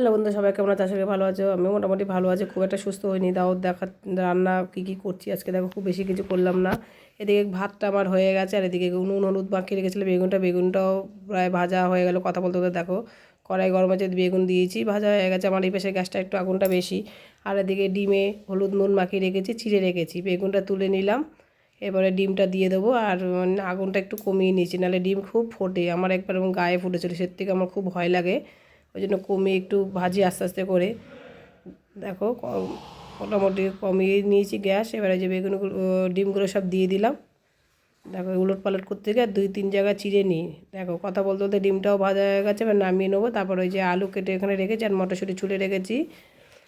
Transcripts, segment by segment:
Hello বন্ধু, সবাই কেমন আছে? আসলে ভালো আছো? আমি মোটামুটি ভালো আছি, খুব একটা সুস্থ হইনি। দাও দেখা রান্না কী করছি আজকে, দেখো খুব বেশি কিছু করলাম না। এদিকে ভাতটা আমার হয়ে গেছে, আর এদিকে নুন হলুদ মাখিয়ে রেখেছিলো বেগুনটাও প্রায় ভাজা হয়ে গেল। কথা বলতে বলতে দেখো কড়াই গরম আছে, বেগুন দিয়েছি, ভাজা হয়ে গেছে। আমার এই পাশে গ্যাসটা একটু আগুনটা বেশি। আর এদিকে ডিমে হলুদ নুন মাখিয়ে রেখেছি, চিড়ে রেখেছি। বেগুনটা তুলে নিলাম, এবারে ডিমটা দিয়ে দেবো। আর আগুনটা একটু কমিয়ে নিয়েছি, নাহলে ডিম খুব ফোটে। আমার একবার গায়ে ফুটেছিল, সে থেকে আমার খুব ভয় লাগে। ওই জন্য কমিয়ে একটু ভাজি আস্তে আস্তে করে। দেখো মোটামুটি কমিয়ে নিয়েছি গ্যাস। এবারে যে বেগুনগুলো ডিমগুলো সব দিয়ে দিলাম। দেখো উলট পালট করতে গিয়ে 2-3 জায়গায় চিড়ে নিই। দেখো কথা বলতে বলতে ডিমটাও ভাজা হয়ে গেছে, এবার নামিয়ে নেবো। তারপর ওই যে আলু কেটে এখানে রেখেছি, আর মটরশুঁটি ছুলে রেখেছি।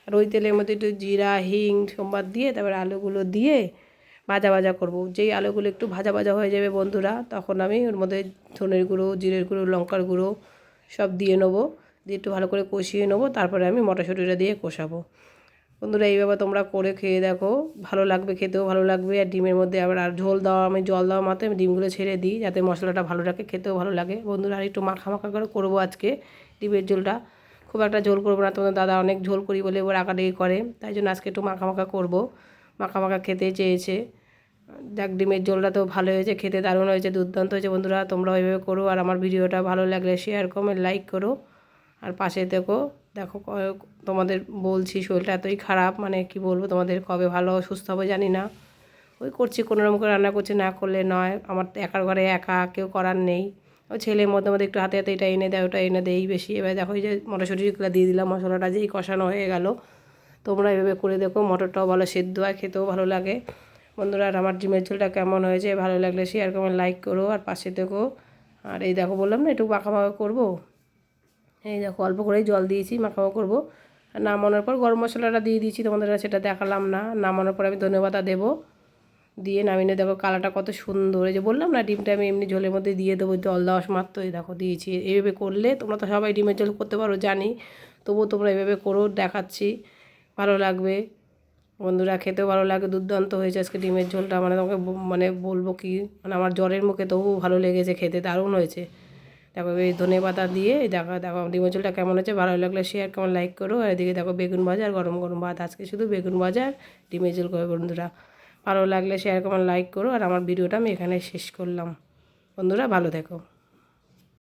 আর ওই তেলের মধ্যে একটু জিরা হিং সোমবার দিয়ে তারপর আলুগুলো দিয়ে ভাজা ভাজা করব। যেই আলুগুলো একটু ভাজা ভাজা হয়ে যাবে বন্ধুরা, তখন আমি ওর মধ্যে ধনের গুঁড়ো, জিরের গুঁড়ো, লঙ্কার গুঁড়ো সব দিয়ে নেবো। দিয়ে একটু ভালো করে কষিয়ে নেবো। তারপরে আমি মটরশুঁটিটা দিয়ে কষাবো। বন্ধুরা এইভাবে তোমরা করে খেয়ে দেখো, ভালো লাগবে, খেতেও ভালো লাগবে। আর ডিমের মধ্যে আবার আর আমি জল দেওয়া মাত্র আমি ডিমগুলো ছেড়ে দিই, যাতে মশলাটা ভালো রাখে, খেতেও ভালো লাগে। বন্ধুরা আর একটু মাখা মাখা করে করবো আজকে ডিমের ঝোলটা। খুব একটা ঝোল করবো না, তোমাদের দাদা অনেক ঝোল করি বলে এবার রাগারাগি করে, তাই জন্য আজকে একটু মাখা মাখা করবো। মাখা মাখা খেতে চেয়েছে। যাক, ডিমের ঝোলটা তো ভালো হয়েছে, খেতে দারুণ হয়েছে, দুর্দান্ত হয়েছে। বন্ধুরা তোমরা ওইভাবে করো, আর আমার ভিডিওটা ভালো লাগলে শেয়ার কমেন্ট লাইক করো, আর পাশে দেখো। দেখো তোমাদের বলছি শরীরটা এতই খারাপ, মানে কি বলবো তোমাদের, কবে ভালো সুস্থ হবে জানি না। ওই করছি, কোনোরকম করে রান্না করছি, না করলে নয়। আমার তো একার ঘরে একা, কেউ করার নেই। ওই ছেলের মধ্যে মধ্যে একটু হাতে হাতে এটা এনে দেয় ওটা এনে দেয়, এই বেশি। এবার দেখো এই যে মটরশুঁটিগুলো দিয়ে দিলাম, মশলাটা যেই কষানো হয়ে গেল। তোমরা এভাবে করে দেখো, মটরটাও ভালো সেদ্ধ হয়, খেতেও ভালো লাগে। বন্ধুরা আর আমার ডিমের ঝোলটা কেমন হয়েছে, ভালো লাগলে শেয়ার কমেন্ট লাইক করো, আর পাশে দেখো। আর এই দেখো বললাম না একটু মাখা মাখা করবো। এই দেখো অল্প করেই জল দিয়েছি, মাখাও করবো। আর নামানোর পর গরম মশলাটা দিয়ে দিয়েছি, তোমাদের সেটা দেখালাম না। নামানোর পর আমি ধনেপাতা দেবো, দিয়ে নামিয়ে দেখো কালারটা কত সুন্দর। এই যে বললাম না, ডিমটা আমি এমনি ঝোলের মধ্যে দিয়ে দেবো, জল দেওয়া মাত্র এই দেখো দিয়েছি। এইভাবে করলে তোমরা তো সবাই ডিমের ঝোল করতে পারো জানি, তবুও তোমরা এভাবে করো, দেখাচ্ছি, ভালো লাগবে। বন্ধুরা খেতেও ভালো লাগে, দুর্দান্ত হয়েছে আজকে ডিমের ঝোলটা। মানে তোমাকে মানে বলবো কি, মানে আমার জ্বরের মুখে তবুও ভালো লেগেছে, খেতে দারুণ হয়েছে। দেখো এই ধনেপাতা দিয়ে দেখো দেখো ডিমের ঝোলটা কেমন হচ্ছে, ভালো লাগলে শেয়ার কেমন লাইক করো। আর এদিকে দেখো বেগুন ভাজা আর গরম গরম ভাত, আজকে শুধু বেগুন ভাজা আর ডিমের ঝোল করো। বন্ধুরা ভালো লাগলে শেয়ার কেমন লাইক করো, আর আমার ভিডিওটা আমি এখানে শেষ করলাম। বন্ধুরা ভালো থেকো।